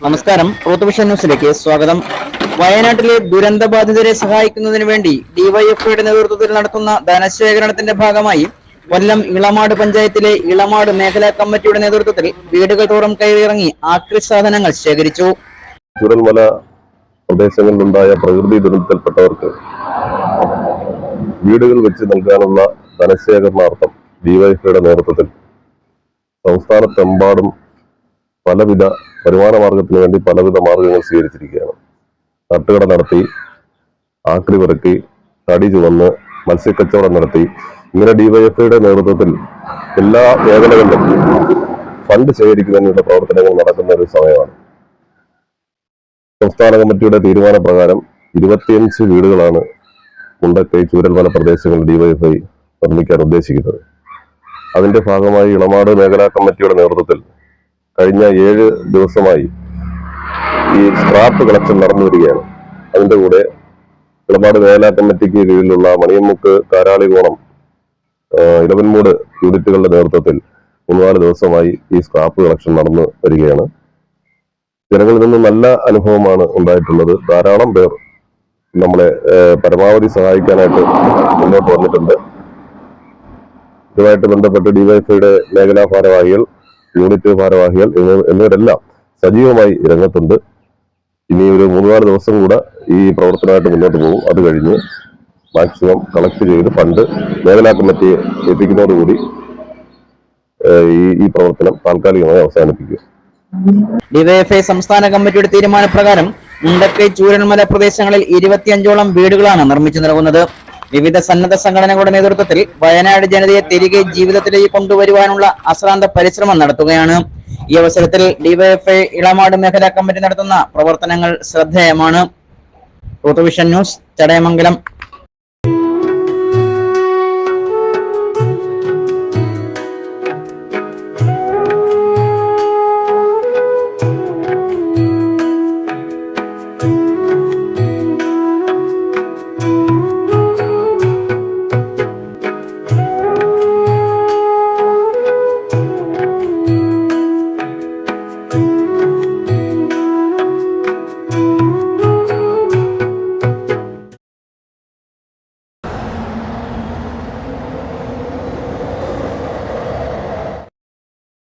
നമസ്കാരം. റൂത്ത് ന്യൂസിലേക്ക് സ്വാഗതം. വയനാട്ടിലെ ദുരന്തബാധിതരെ സഹായിക്കുന്നതിന് വേണ്ടി ഡിവൈഎഫ്ഐയുടെ നേതൃത്വത്തിൽ നടത്തുന്ന ധനശേഖരണത്തിന്റെ ഭാഗമായി കൊല്ലം ഇളമാട് പഞ്ചായത്തിലെ ഇളമാട് മേഖലാ കമ്മിറ്റിയുടെ നേതൃത്വത്തിൽ വീടുകൾ തോറും കയറിയിറങ്ങി ആക്രി സാധനങ്ങൾ ശേഖരിച്ചു. ചുരൽമല പ്രദേശങ്ങളിലുണ്ടായ പ്രകൃതി ദുരന്തത്തിൽപ്പെട്ടവർക്ക് വീടുകൾ വെച്ച് നൽകാനുള്ള ധനശേഖരണാർത്ഥം ഡിവൈഎഫ്ഐയുടെ നേതൃത്വത്തിൽ സംസ്ഥാനത്തെമ്പാടും പലവിധ വരുമാന മാർഗത്തിന് വേണ്ടി പലവിധ മാർഗങ്ങൾ സ്വീകരിച്ചിരിക്കുകയാണ്. തട്ടുകട നടത്തി, ആക്രി പെറുക്കി, തടി ചുവന്ന്, മത്സ്യക്കച്ചവടം നടത്തി, ഇങ്ങനെ ഡിവൈഎഫ്ഐയുടെ നേതൃത്വത്തിൽ എല്ലാ മേഖലകളിലും ഫണ്ട് ശേഖരിക്കുന്നതിനുള്ള പ്രവർത്തനങ്ങൾ നടക്കുന്ന ഒരു സമയമാണ്. സംസ്ഥാന കമ്മിറ്റിയുടെ തീരുമാനപ്രകാരം 25 വീടുകളാണ് മുണ്ടക്കൈ ചൂരൽമല പ്രദേശങ്ങളിൽ ഡിവൈഎഫ്ഐ നിർമ്മിക്കാൻ ഉദ്ദേശിക്കുന്നത്. അതിന്റെ ഭാഗമായി ഇളമാട് മേഖലാ കമ്മിറ്റിയുടെ നേതൃത്വത്തിൽ കഴിഞ്ഞ 7 ദിവസമായി ഈ സ്ക്രാപ്പ് കളക്ഷൻ നടന്നു വരികയാണ്. അതിന്റെ കൂടെ ഇളമാട് മേഖലാ കമ്മിറ്റിക്ക് കീഴിലുള്ള മണിയമുക്ക്, കാരാളികോണം, ഇലവൻമൂട് യൂണിറ്റുകളുടെ നേതൃത്വത്തിൽ 3-4 ദിവസമായി ഈ സ്ക്രാപ്പ് കളക്ഷൻ നടന്നു വരികയാണ്. ജനങ്ങളിൽ നിന്ന് നല്ല അനുഭവമാണ് ഉണ്ടായിട്ടുള്ളത്. ധാരാളം പേർ നമ്മളെ പരമാവധി സഹായിക്കാനായിട്ട് മുന്നോട്ട് വന്നിട്ടുണ്ട്. ഇതുമായിട്ട് ബന്ധപ്പെട്ട് ഡിവൈഎഫ്ഐയുടെ മേഖലാ ഭാരവാഹികൾ, യൂണിറ്റ് ഭാരവാഹികൾ എന്നിവരെല്ലാം സജീവമായി രംഗത്തുണ്ട്. ഇനി ഒരു 3-4 ദിവസം കൂടെ ഈ പ്രവർത്തനമായിട്ട് മുന്നോട്ട് പോകും. അത് കഴിഞ്ഞ് മാക്സിമം കളക്ട് ചെയ്ത് ഫണ്ട് മേഖലാ കമ്മിറ്റിയെ എത്തിക്കുന്നതോടുകൂടി ഈ പ്രവർത്തനം താൽക്കാലികമായി അവസാനിപ്പിക്കും. ഡിവൈഎഫ്ഐ സംസ്ഥാന കമ്മിറ്റിയുടെ തീരുമാനപ്രകാരം മുണ്ടക്കൈ ചൂരൽമല പ്രദേശങ്ങളിൽ 25ഓളം വീടുകളാണ് നിർമ്മിച്ചു നൽകുന്നത്. വിവിധ സന്നദ്ധ സംഘടനകളുടെ നേതൃത്വത്തിൽ വയനാട് ജനതയെ തിരികെ ജീവിതത്തിലേക്ക് കൊണ്ടുവരുവാനുള്ള അശ്രാന്ത പരിശ്രമം നടത്തുകയാണ്. ഈ അവസരത്തിൽ ഡിവൈഎഫ്ഐ ഇളമാട് മേഖലാ കമ്മിറ്റി നടത്തുന്ന പ്രവർത്തനങ്ങൾ ശ്രദ്ധേയമാണ്. Ruth news, Chadayamangalam.